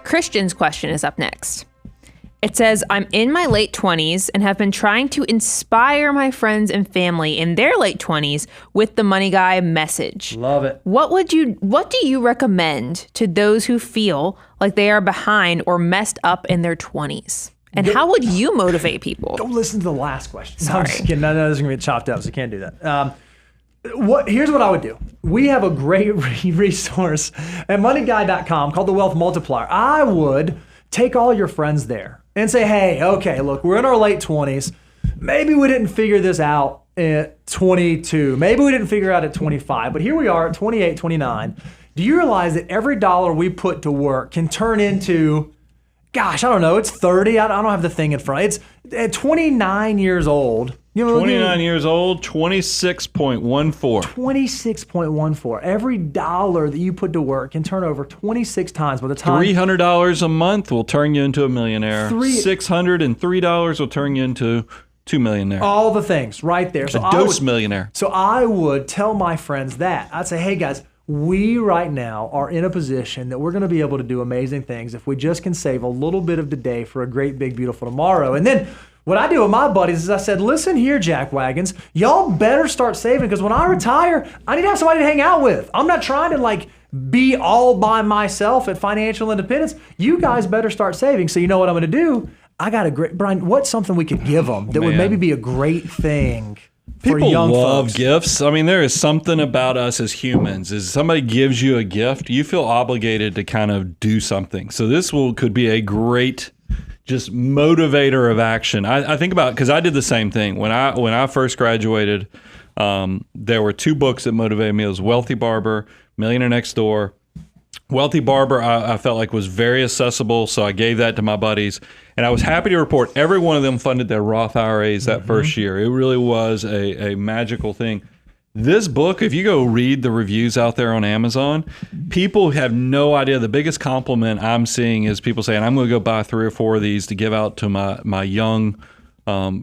Christian's question is up next. It says, I'm in my late 20s and have been trying to inspire my friends and family in their late 20s with the Money Guy message. Love it. What do you recommend to those who feel like they are behind or messed up in their 20s? And how would you motivate people? Go listen to the last question. Sorry. I'm just kidding. No, this is going to get chopped up, so you can't do that. Here's what I would do. We have a great resource at moneyguy.com called the Wealth Multiplier. I would take all your friends there and say, hey, okay, look, we're in our late 20s. Maybe we didn't figure this out at 22. Maybe we didn't figure it out at 25. But here we are at 28, 29. Do you realize that every dollar we put to work can turn into, gosh, I don't know, it's 30. I don't have the thing in front. It's at 29 years old. 29 years old, 26.14. 26.14. Every dollar that you put to work can turn over 26 times by the time. $300 a month will turn you into a millionaire. $603 will turn you into $2 millionaire. All the things right there. So a dose millionaire. So I would tell my friends that. I'd say, hey guys, we right now are in a position that we're going to be able to do amazing things if we just can save a little bit of today for a great, big, beautiful tomorrow. And then what I do with my buddies is I said, listen here, jackwagons, y'all better start saving because when I retire, I need to have somebody to hang out with. I'm not trying to be all by myself at financial independence. You guys better start saving. So you know what I'm going to do? I got a great, Brian, what's something we could give them that would maybe be a great thing for young People love folks? gifts. I mean, there is something about us as humans. Is somebody gives you a gift, you feel obligated to kind of do something. So this could be a great just motivator of action. I think about, because I did the same thing. When I first graduated, there were two books that motivated me. It was Wealthy Barber, Millionaire Next Door. Wealthy Barber, I felt like was very accessible, so I gave that to my buddies. And I was happy to report every one of them funded their Roth IRAs that first year. It really was a magical thing. This book, if you go read the reviews out there on Amazon, people have no idea. The biggest compliment I'm seeing is people saying, I'm going to go buy 3 or 4 of these to give out to my young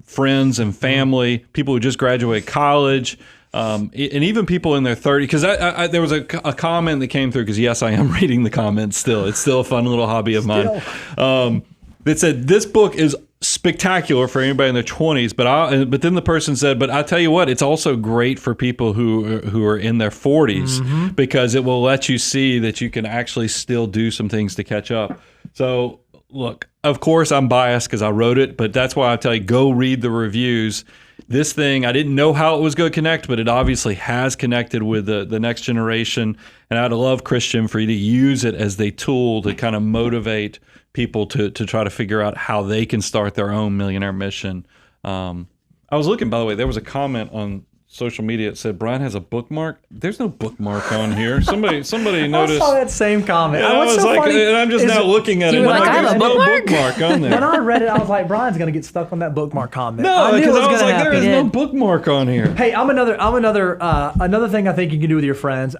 friends and family, people who just graduated college, and even people in their 30s. Because there was a comment that came through, because yes, I am reading the comments still. It's still a fun little hobby of mine. That said, this book is spectacular for anybody in their 20s, but then the person said, but I tell you what, it's also great for people who are in their 40s because it will let you see that you can actually still do some things to catch up. So look, of course I'm biased because I wrote it, but that's why I tell you, go read the reviews. This thing, I didn't know how it was going to connect, but it obviously has connected with the next generation. And I'd love, Christian, for you to use it as a tool to kind of motivate people to try to figure out how they can start their own millionaire mission. I was looking, by the way, there was a comment on social media that said Brian has a bookmark. There's no bookmark on here. Somebody noticed. I saw that same comment. And I was so funny, and I'm just now looking at it. Like, I have a bookmark? No bookmark on there. When I read it, I was like, Brian's going to get stuck on that bookmark comment. No, because I was like, there is no happen. bookmark on here. Hey, another thing I think you can do with your friends.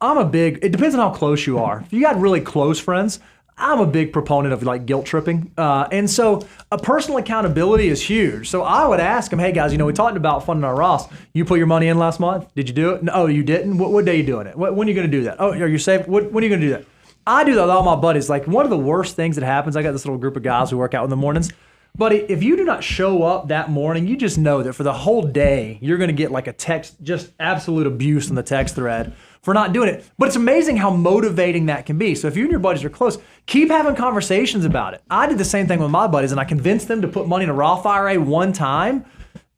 I'm a big, it depends on how close you are. If you got really close friends, I'm a big proponent of guilt tripping. And so a personal accountability is huge. So I would ask them, hey guys, we talked about funding our Roths. You put your money in last month? Did you do it? No, you didn't? What day are you doing it? When are you going to do that? Oh, are you saving? When are you going to do that? I do that with all my buddies. Like, one of the worst things that happens, I got this little group of guys who work out in the mornings. Buddy, if you do not show up that morning, you just know that for the whole day, you're going to get like a text, just absolute abuse in the text thread for not doing it. But it's amazing how motivating that can be. So if you and your buddies are close, keep having conversations about it. I did the same thing with my buddies, and I convinced them to put money in a Roth IRA one time.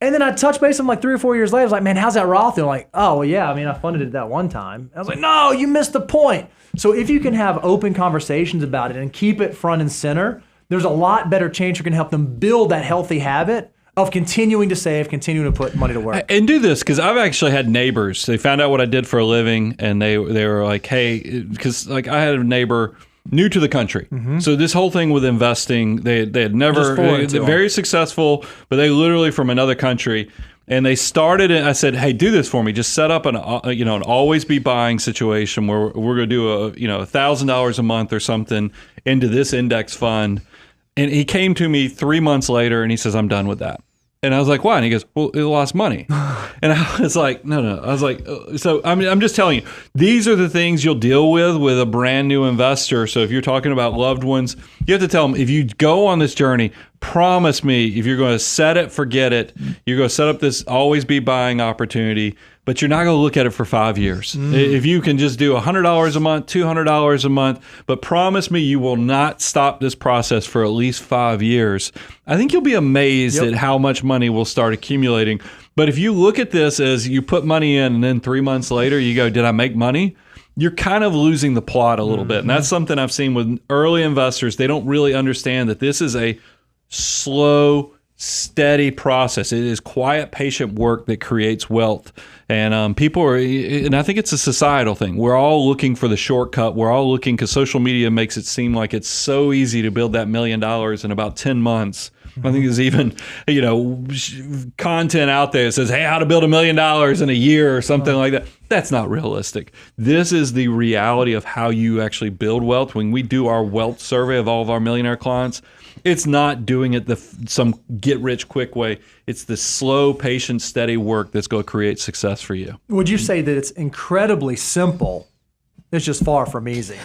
And then I touched base with them 3 or 4 years later. I was like, man, how's that Roth? They're like, oh, well, yeah, I funded it that one time. I was like, no, you missed the point. So if you can have open conversations about it and keep it front and center, there's a lot better chance you're going to help them build that healthy habit of continuing to save, continuing to put money to work. And do this, because I've actually had neighbors. They found out what I did for a living, and they were like, hey, because I had a neighbor new to the country. So this whole thing with investing, they had never, very successful, but they literally from another country. And they started, and I said, hey, do this for me. Just set up an always be buying situation where we're going to do $1,000 a month or something into this index fund. And he came to me 3 months later and he says, I'm done with that. And I was like, why? And he goes, well, it lost money. And I was like, no. I was like, so I'm just telling you, these are the things you'll deal with a brand new investor. So if you're talking about loved ones, you have to tell them, if you go on this journey, promise me, if you're going to set it, forget it. You're going to set up this always be buying opportunity, but you're not going to look at it for 5 years. If you can just do $100 a month, $200 a month, but promise me you will not stop this process for at least 5 years, I think you'll be amazed at how much money will start accumulating. But if you look at this as you put money in and then 3 months later you go, did I make money? You're kind of losing the plot a little bit. And that's something I've seen with early investors. They don't really understand that this is a slow, steady process. It is quiet, patient work that creates wealth. And people are, and I think it's a societal thing. We're all looking for the shortcut. We're all looking, because social media makes it seem like it's so easy to build that $1 million in about 10 months. I think there's even, content out there that says, hey, how to build $1 million in a year or something like that. That's not realistic. This is the reality of how you actually build wealth. When we do our wealth survey of all of our millionaire clients, it's not doing it some get-rich-quick way. It's the slow, patient, steady work that's going to create success for you. Would you say that it's incredibly simple? It's just far from easy.